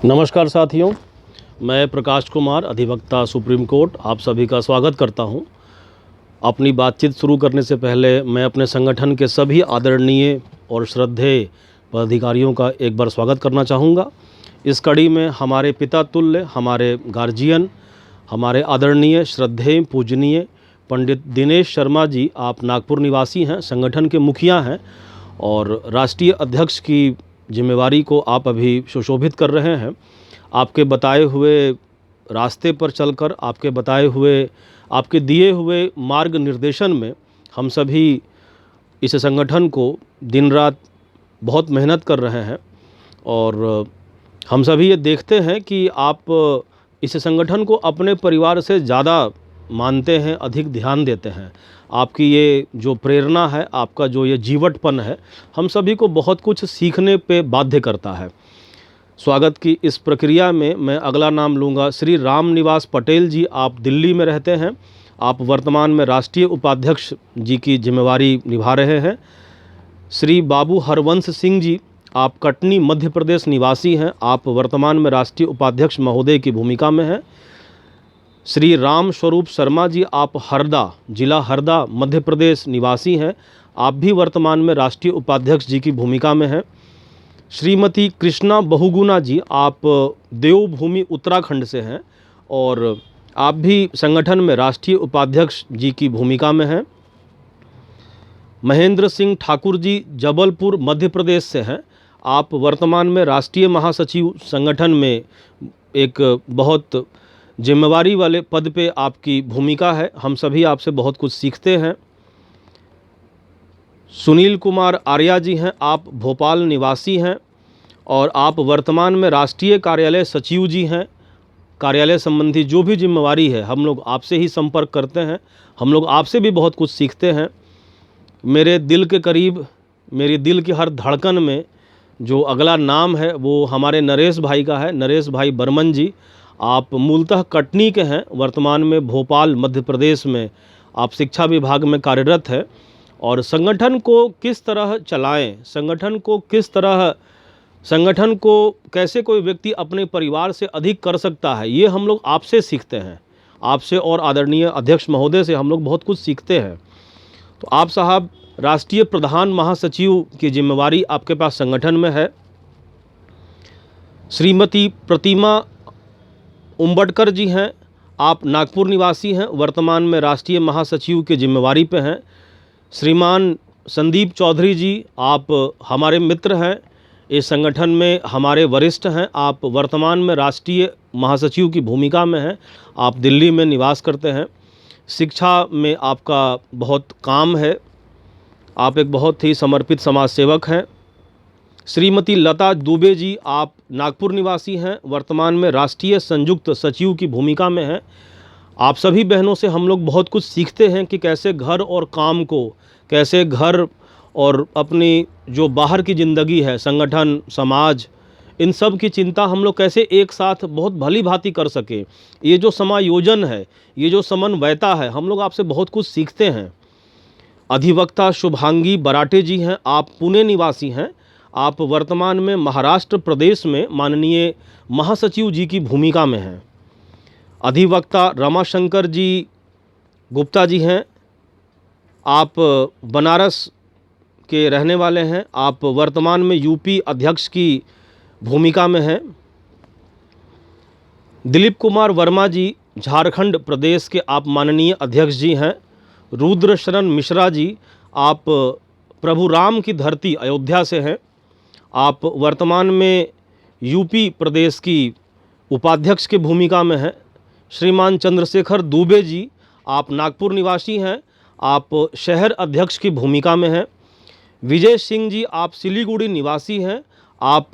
नमस्कार साथियों, मैं प्रकाश कुमार, अधिवक्ता सुप्रीम कोर्ट, आप सभी का स्वागत करता हूं। अपनी बातचीत शुरू करने से पहले मैं अपने संगठन के सभी आदरणीय और श्रद्धेय पदाधिकारियों का एक बार स्वागत करना चाहूँगा। इस कड़ी में हमारे पिता तुल्य, हमारे गार्जियन, हमारे आदरणीय श्रद्धेय पूजनीय पंडित दिनेश शर्मा जी, आप नागपुर निवासी हैं, संगठन के मुखिया हैं और राष्ट्रीय अध्यक्ष की जिम्मेवारी को आप अभी सुशोभित कर रहे हैं। आपके बताए हुए रास्ते पर चलकर, आपके बताए हुए, आपके दिए हुए मार्ग निर्देशन में हम सभी इस संगठन को दिन रात बहुत मेहनत कर रहे हैं और हम सभी ये देखते हैं कि आप इस संगठन को अपने परिवार से ज़्यादा मानते हैं, अधिक ध्यान देते हैं। आपकी ये जो प्रेरणा है, आपका जो ये जीवटपन है, हम सभी को बहुत कुछ सीखने पे बाध्य करता है। स्वागत की इस प्रक्रिया में मैं अगला नाम लूँगा श्री राम निवास पटेल जी। आप दिल्ली में रहते हैं, आप वर्तमान में राष्ट्रीय उपाध्यक्ष जी की जिम्मेवारी निभा रहे हैं। श्री बाबू हरवंश सिंह जी, आप कटनी मध्य प्रदेश निवासी हैं, आप वर्तमान में राष्ट्रीय उपाध्यक्ष महोदय की भूमिका में हैं। श्री राम स्वरूप शर्मा जी, आप हरदा, जिला हरदा, मध्य प्रदेश निवासी हैं, आप भी वर्तमान में राष्ट्रीय उपाध्यक्ष जी की भूमिका में हैं। श्रीमती कृष्णा बहुगुणा जी, आप देवभूमि उत्तराखंड से हैं और आप भी संगठन में राष्ट्रीय उपाध्यक्ष जी की भूमिका में हैं। महेंद्र सिंह ठाकुर जी, जबलपुर मध्य प्रदेश से हैं, आप वर्तमान में राष्ट्रीय महासचिव संगठन में एक बहुत जिम्मेवारी वाले पद पे आपकी भूमिका है। हम सभी आपसे बहुत कुछ सीखते हैं। सुनील कुमार आर्या जी हैं, आप भोपाल निवासी हैं और आप वर्तमान में राष्ट्रीय कार्यालय सचिव जी हैं। कार्यालय संबंधी जो भी जिम्मेवारी है, हम लोग आपसे ही संपर्क करते हैं, हम लोग आपसे भी बहुत कुछ सीखते हैं। मेरे दिल के करीब, मेरी दिल की हर धड़कन में जो अगला नाम है वो हमारे नरेश भाई का है। नरेश भाई बर्मन जी, आप मूलतः कटनी के हैं, वर्तमान में भोपाल मध्य प्रदेश में आप शिक्षा विभाग में कार्यरत है और संगठन को किस तरह चलाएं, संगठन को कैसे कोई व्यक्ति अपने परिवार से अधिक कर सकता है, ये हम लोग आपसे सीखते हैं। आपसे और आदरणीय अध्यक्ष महोदय से हम लोग बहुत कुछ सीखते हैं। तो आप साहब राष्ट्रीय प्रधान महासचिव की जिम्मेवारी आपके पास संगठन में है। श्रीमती प्रतिमा उम्बटकर जी हैं, आप नागपुर निवासी हैं, वर्तमान में राष्ट्रीय महासचिव की जिम्मेवारी पे हैं। श्रीमान संदीप चौधरी जी, आप हमारे मित्र हैं, इस संगठन में हमारे वरिष्ठ हैं, आप वर्तमान में राष्ट्रीय महासचिव की भूमिका में हैं, आप दिल्ली में निवास करते हैं। शिक्षा में आपका बहुत काम है, आप एक बहुत ही समर्पित समाज सेवक हैं। श्रीमती लता दुबे जी, आप नागपुर निवासी हैं, वर्तमान में राष्ट्रीय संयुक्त सचिव की भूमिका में हैं। आप सभी बहनों से हम लोग बहुत कुछ सीखते हैं कि कैसे घर और काम को, कैसे घर और अपनी जो बाहर की ज़िंदगी है, संगठन, समाज, इन सब की चिंता हम लोग कैसे एक साथ बहुत भली भांति कर सकें। ये जो समायोजन है, ये जो समन्वयता है, हम लोग आपसे बहुत कुछ सीखते हैं। अधिवक्ता शुभांगी बराटे जी हैं, आप पुणे निवासी हैं, आप वर्तमान में महाराष्ट्र प्रदेश में माननीय महासचिव जी की भूमिका में हैं। अधिवक्ता रमाशंकर जी गुप्ता जी हैं, आप बनारस के रहने वाले हैं, आप वर्तमान में यूपी अध्यक्ष की भूमिका में हैं। दिलीप कुमार वर्मा जी, झारखंड प्रदेश के आप माननीय अध्यक्ष जी हैं। रुद्र शरण मिश्रा जी, आप प्रभु राम की धरती अयोध्या से हैं, आप वर्तमान में यूपी प्रदेश की उपाध्यक्ष की भूमिका में हैं। श्रीमान चंद्रशेखर दुबे जी, आप नागपुर निवासी हैं, आप शहर अध्यक्ष की भूमिका में हैं। विजय सिंह जी, आप सिलीगुड़ी निवासी हैं, आप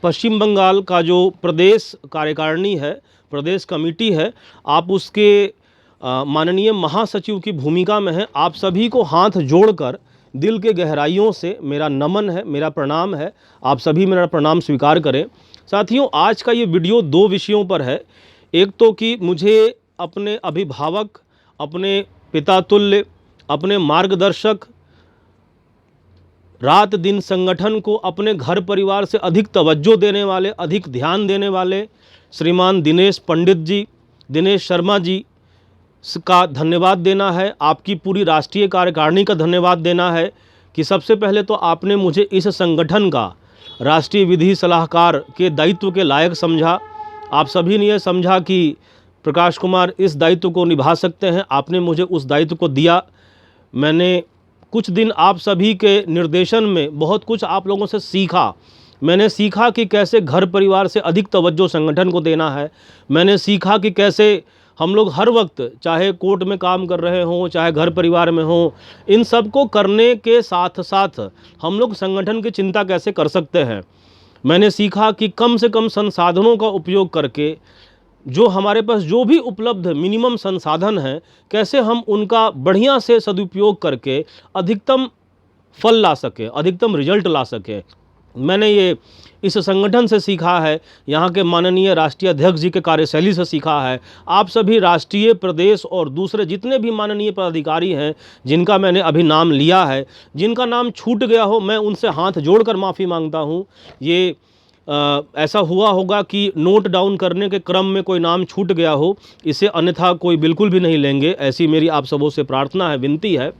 पश्चिम बंगाल का जो प्रदेश कार्यकारिणी है, प्रदेश कमेटी है, आप उसके माननीय महासचिव की भूमिका में हैं। आप सभी को हाथ जोड़कर दिल के गहराइयों से मेरा नमन है, मेरा प्रणाम है, आप सभी मेरा प्रणाम स्वीकार करें। साथियों, आज का ये वीडियो दो विषयों पर है। एक तो कि मुझे अपने अभिभावक, अपने पिता तुल्य, अपने मार्गदर्शक रात दिन संगठन को अपने घर परिवार से अधिक तवज्जो देने वाले, अधिक ध्यान देने वाले श्रीमान दिनेश पंडित जी, दिनेश शर्मा जी का धन्यवाद देना है। आपकी पूरी राष्ट्रीय कार्यकारिणी का धन्यवाद देना है कि सबसे पहले तो आपने मुझे इस संगठन का राष्ट्रीय विधि सलाहकार के दायित्व के लायक समझा। आप सभी ने यह समझा कि प्रकाश कुमार इस दायित्व को निभा सकते हैं, आपने मुझे उस दायित्व को दिया। मैंने कुछ दिन आप सभी के निर्देशन में बहुत कुछ आप लोगों से सीखा। मैंने सीखा कि कैसे घर परिवार से अधिक तवज्जो संगठन को देना है। मैंने सीखा कि कैसे हम लोग हर वक्त, चाहे कोर्ट में काम कर रहे हों, चाहे घर परिवार में हों, इन सब को करने के साथ साथ हम लोग संगठन की चिंता कैसे कर सकते हैं। मैंने सीखा कि कम से कम संसाधनों का उपयोग करके जो हमारे पास जो भी उपलब्ध मिनिमम संसाधन हैं, कैसे हम उनका बढ़िया से सदुपयोग करके अधिकतम फल ला सकें, अधिकतम रिजल्ट ला सकें। मैंने ये इस संगठन से सीखा है, यहाँ के माननीय राष्ट्रीय अध्यक्ष जी के कार्यशैली से सीखा है। आप सभी राष्ट्रीय, प्रदेश और दूसरे जितने भी माननीय पदाधिकारी हैं जिनका मैंने अभी नाम लिया है, जिनका नाम छूट गया हो, मैं उनसे हाथ जोड़कर माफ़ी मांगता हूँ। ये ऐसा हुआ होगा कि नोट डाउन करने के क्रम में कोई नाम छूट गया हो, इसे अन्यथा कोई बिल्कुल भी नहीं लेंगे, ऐसी मेरी आप सबों से प्रार्थना है, विनती है।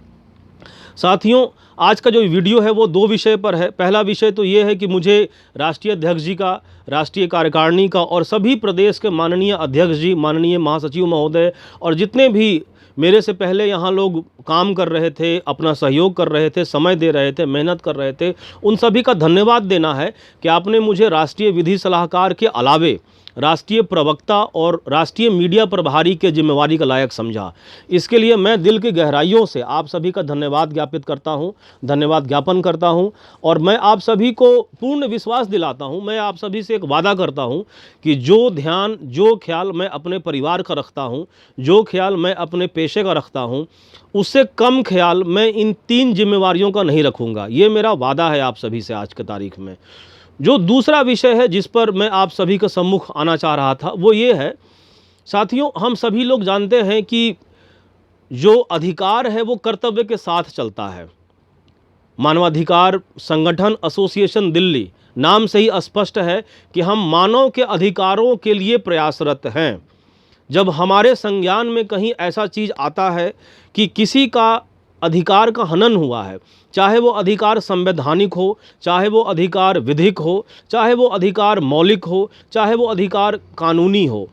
साथियों, आज का जो वीडियो है वो 2 विषय पर है। पहला विषय तो ये है कि मुझे राष्ट्रीय अध्यक्ष जी का, राष्ट्रीय कार्यकारिणी का और सभी प्रदेश के माननीय अध्यक्ष जी, माननीय महासचिव महोदय और जितने भी मेरे से पहले यहाँ लोग काम कर रहे थे, अपना सहयोग कर रहे थे, समय दे रहे थे, मेहनत कर रहे थे, उन सभी का धन्यवाद देना है कि आपने मुझे राष्ट्रीय विधि सलाहकार के अलावे राष्ट्रीय प्रवक्ता और राष्ट्रीय मीडिया प्रभारी के जिम्मेवारी का लायक समझा। इसके लिए मैं दिल की गहराइयों से आप सभी का धन्यवाद ज्ञापित करता हूं, धन्यवाद ज्ञापन करता हूं। और मैं आप सभी को पूर्ण विश्वास दिलाता हूं, मैं आप सभी से एक वादा करता हूं कि जो ध्यान, जो ख्याल मैं अपने परिवार का रखता हूं, जो ख्याल मैं अपने पेशे का रखता हूं, उससे कम ख्याल मैं इन 3 जिम्मेवारियों का नहीं रखूँगा। ये मेरा वादा है आप सभी से आज की तारीख में। जो दूसरा विषय है जिस पर मैं आप सभी के सम्मुख आना चाह रहा था वो ये है, साथियों, हम सभी लोग जानते हैं कि जो अधिकार है वो कर्तव्य के साथ चलता है। मानवाधिकार संगठन एसोसिएशन दिल्ली, नाम से ही स्पष्ट है कि हम मानव के अधिकारों के लिए प्रयासरत हैं। जब हमारे संज्ञान में कहीं ऐसा चीज़ आता है कि किसी का अधिकार का हनन हुआ है, चाहे वो अधिकार संवैधानिक हो, चाहे वो अधिकार विधिक हो, चाहे वो अधिकार मौलिक हो, चाहे वो अधिकार कानूनी हो,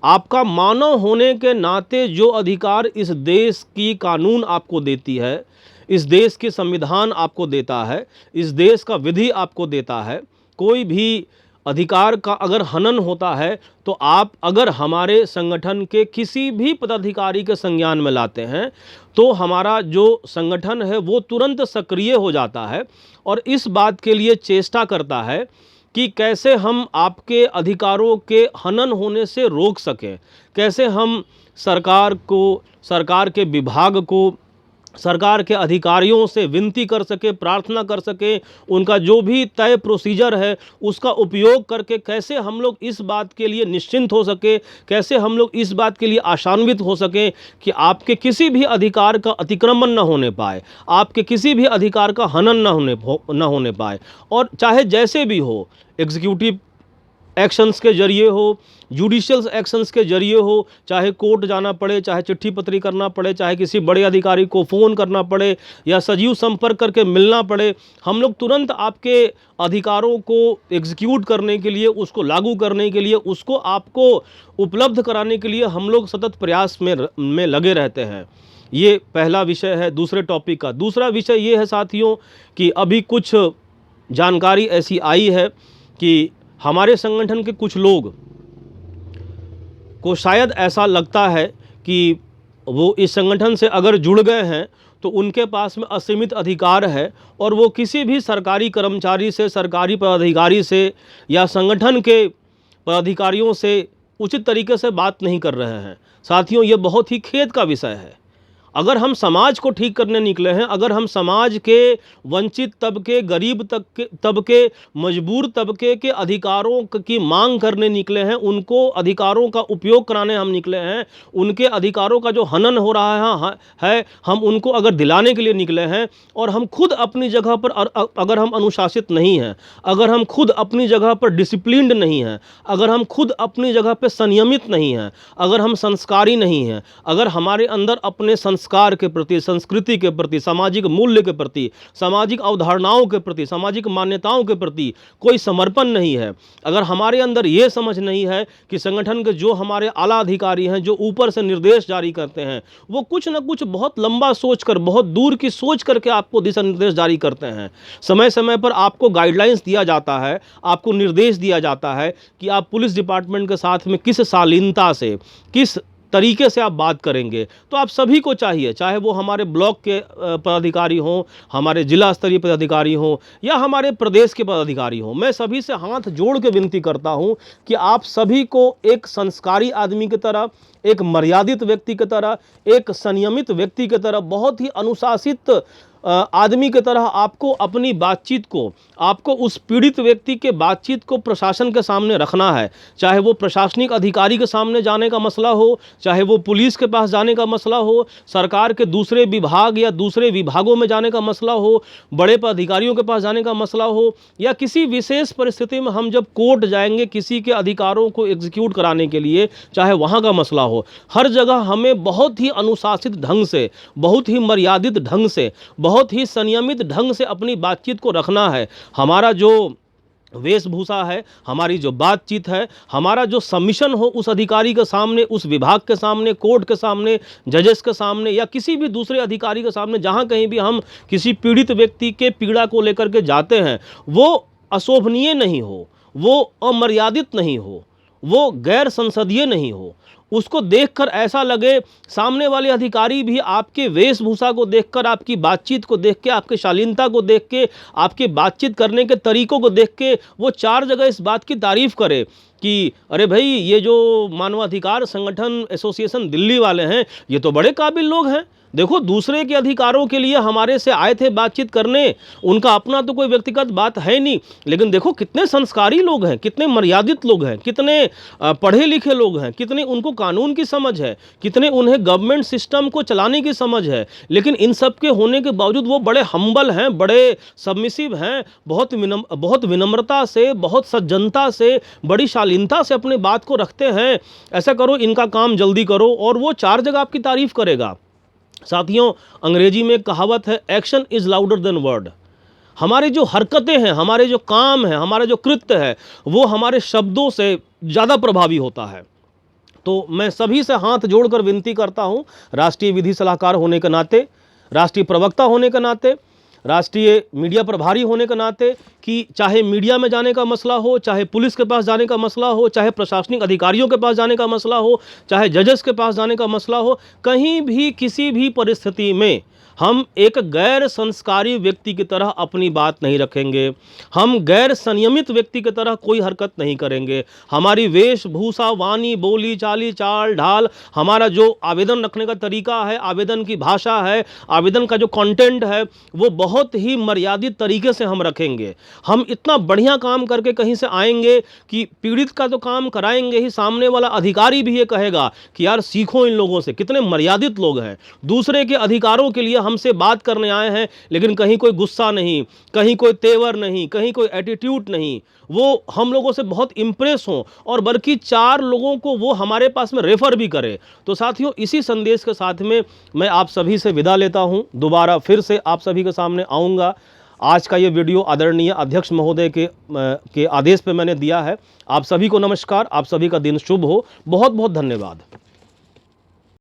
आपका मानव होने के नाते जो अधिकार इस देश की कानून आपको देती है, इस देश की संविधान आपको देता है, इस देश का विधि आपको देता है, कोई भी अधिकार का अगर हनन होता है तो आप अगर हमारे संगठन के किसी भी पदाधिकारी के संज्ञान में लाते हैं तो हमारा जो संगठन है वो तुरंत सक्रिय हो जाता है और इस बात के लिए चेष्टा करता है कि कैसे हम आपके अधिकारों के हनन होने से रोक सकें, कैसे हम सरकार को, सरकार के विभाग को, सरकार के अधिकारियों से विनती कर सके, प्रार्थना कर सके, उनका जो भी तय प्रोसीजर है उसका उपयोग करके कैसे हम लोग इस बात के लिए निश्चिंत हो सके, कैसे हम लोग इस बात के लिए आशान्वित हो सके कि आपके किसी भी अधिकार का अतिक्रमण न होने पाए, आपके किसी भी अधिकार का हनन न होने पाए। और चाहे जैसे भी हो, एग्जीक्यूटिव एक्शंस के जरिए हो, जुडिशियल एक्शंस के जरिए हो, चाहे कोर्ट जाना पड़े, चाहे चिट्ठी पत्री करना पड़े, चाहे किसी बड़े अधिकारी को फ़ोन करना पड़े या सजीव संपर्क करके मिलना पड़े, हम लोग तुरंत आपके अधिकारों को एग्जीक्यूट करने के लिए, उसको लागू करने के लिए, उसको आपको उपलब्ध कराने के लिए हम लोग सतत प्रयास में लगे रहते हैं। ये पहला विषय है दूसरे टॉपिक का। दूसरा विषय ये है साथियों कि अभी कुछ जानकारी ऐसी आई है कि हमारे संगठन के कुछ लोग को शायद ऐसा लगता है कि वो इस संगठन से अगर जुड़ गए हैं तो उनके पास में असीमित अधिकार है और वो किसी भी सरकारी कर्मचारी से, सरकारी पदाधिकारी से या संगठन के पदाधिकारियों से उचित तरीके से बात नहीं कर रहे हैं। साथियों, ये बहुत ही खेद का विषय है। अगर हम समाज को ठीक करने निकले हैं, अगर हम समाज के वंचित तबके, गरीब तबके, मजबूर तबके के अधिकारों की मांग करने निकले हैं, उनको अधिकारों का उपयोग कराने हम निकले हैं, उनके अधिकारों का जो हनन हो रहा है हम उनको अगर दिलाने के लिए निकले हैं, और हम खुद अपनी जगह पर अगर हम अनुशासित नहीं हैं, अगर हम खुद अपनी जगह पर डिसिप्लिन्ड नहीं हैं, अगर हम खुद अपनी जगह पर संयमित नहीं हैं, अगर हम संस्कारी नहीं हैं, अगर हमारे अंदर अपने संस्कार के प्रति, संस्कृति के प्रति, सामाजिक मूल्य के प्रति, सामाजिक अवधारणाओं के प्रति, सामाजिक मान्यताओं के प्रति कोई समर्पण नहीं है, अगर हमारे अंदर ये समझ नहीं है कि संगठन के जो हमारे आला अधिकारी हैं, जो ऊपर से निर्देश जारी करते हैं, वो कुछ ना कुछ बहुत लंबा सोचकर, बहुत दूर की सोच करके आपको दिशा निर्देश जारी करते हैं, समय समय पर आपको गाइडलाइंस दिया जाता है, आपको निर्देश दिया जाता है कि आप पुलिस डिपार्टमेंट के साथ में किस शालीनता से, किस तरीके से आप बात करेंगे। तो आप सभी को चाहिए, चाहे वो हमारे ब्लॉक के पदाधिकारी हों, हमारे जिला स्तरीय पदाधिकारी हों, या हमारे प्रदेश के पदाधिकारी हों, मैं सभी से हाथ जोड़ के विनती करता हूं कि आप सभी को एक संस्कारी आदमी की तरह, एक मर्यादित व्यक्ति की तरह, एक संयमित व्यक्ति की तरह, बहुत ही अनुशासित आदमी की तरह आपको अपनी बातचीत को, आपको उस पीड़ित व्यक्ति के बातचीत को प्रशासन के सामने रखना है। चाहे वो प्रशासनिक अधिकारी के सामने जाने का मसला हो, चाहे वो पुलिस के पास जाने का मसला हो, सरकार के दूसरे विभाग या दूसरे विभागों में जाने का मसला हो, बड़े पदाधिकारियों के पास जाने का मसला हो, या किसी विशेष परिस्थिति में हम जब कोर्ट जाएंगे किसी के अधिकारों को एग्जीक्यूट कराने के लिए, चाहे वहाँ का मसला हो, हर जगह हमें बहुत ही अनुशासित ढंग से, बहुत ही मर्यादित ढंग से, बहुत ही संयमित ढंग से अपनी बातचीत को रखना है। हमारा जो वेशभूषा है, हमारी जो बातचीत है, हमारा जो सबमिशन हो उस अधिकारी के सामने, उस विभाग के सामने, कोर्ट के सामने, जजेस के सामने, या किसी भी दूसरे अधिकारी के सामने, जहां कहीं भी हम किसी पीड़ित व्यक्ति के पीड़ा को लेकर के जाते हैं, वो अशोभनीय नहीं हो, वो अमर्यादित नहीं हो, वो गैर संसदीय नहीं हो। उसको देखकर ऐसा लगे, सामने वाले अधिकारी भी आपके वेशभूषा को देखकर, आपकी बातचीत को देख के, आपकी शालीनता को देख के, आपके बातचीत करने के तरीकों को देख के वो चार जगह इस बात की तारीफ करे कि अरे भाई, ये जो मानवाधिकार संगठन एसोसिएशन दिल्ली वाले हैं, ये तो बड़े काबिल लोग हैं। देखो, दूसरे के अधिकारों के लिए हमारे से आए थे बातचीत करने, उनका अपना तो कोई व्यक्तिगत बात है नहीं, लेकिन देखो कितने संस्कारी लोग हैं, कितने मर्यादित लोग हैं, कितने पढ़े लिखे लोग हैं, कितने उनको कानून की समझ है, कितने उन्हें गवर्नमेंट सिस्टम को चलाने की समझ है। लेकिन इन सब के होने के बावजूद वो बड़े हम्बल हैं, बड़े सबमिसिव हैं, बहुत विनम्रता से, बहुत सज्जनता से, बड़ी शालीनता से अपनी बात को रखते हैं। ऐसा करो, इनका काम जल्दी करो, और वो चार जगह आपकी तारीफ करेगा। साथियों, अंग्रेजी में एक कहावत है, action is louder than word. हमारी जो हरकतें हैं, हमारे जो काम हैं, हमारा जो कृत्य है, वो हमारे शब्दों से ज़्यादा प्रभावी होता है। तो मैं सभी से हाथ जोड़कर विनती करता हूं, राष्ट्रीय विधि सलाहकार होने के नाते, राष्ट्रीय प्रवक्ता होने के नाते, राष्ट्रीय मीडिया प्रभारी होने के नाते, कि चाहे मीडिया में जाने का मसला हो, चाहे पुलिस के पास जाने का मसला हो, चाहे प्रशासनिक अधिकारियों के पास जाने का मसला हो, चाहे जजेस के पास जाने का मसला हो, कहीं भी किसी भी परिस्थिति में हम एक गैर संस्कारी व्यक्ति की तरह अपनी बात नहीं रखेंगे, हम गैर संयमित व्यक्ति की तरह कोई हरकत नहीं करेंगे। हमारी वेशभूषा, वाणी, बोली, चाली, चाल ढाल, हमारा जो आवेदन रखने का तरीका है, आवेदन की भाषा है, आवेदन का जो कंटेंट है, वो बहुत ही मर्यादित तरीके से हम रखेंगे। हम इतना बढ़िया काम करके कहीं से आएंगे कि पीड़ित का तो काम कराएंगे ही, सामने वाला अधिकारी भी ये कहेगा कि यार सीखो इन लोगों से, कितने मर्यादित लोग हैं, दूसरे के अधिकारों के लिए हमसे बात करने आए हैं, लेकिन कहीं कोई गुस्सा नहीं, कहीं कोई तेवर नहीं, कहीं कोई एटीट्यूड नहीं, वो हम लोगों से बहुत इम्प्रेस हों, और बल्कि चार लोगों को वो हमारे पास में रेफर भी करे। तो साथियों, इसी संदेश के साथ में मैं आप सभी से विदा लेता हूं। दोबारा फिर से आप सभी के सामने आऊँगा। आज का ये वीडियो आदरणीय अध्यक्ष महोदय के आदेश पे मैंने दिया है। आप सभी को नमस्कार, आप सभी का दिन शुभ हो। बहुत बहुत धन्यवाद।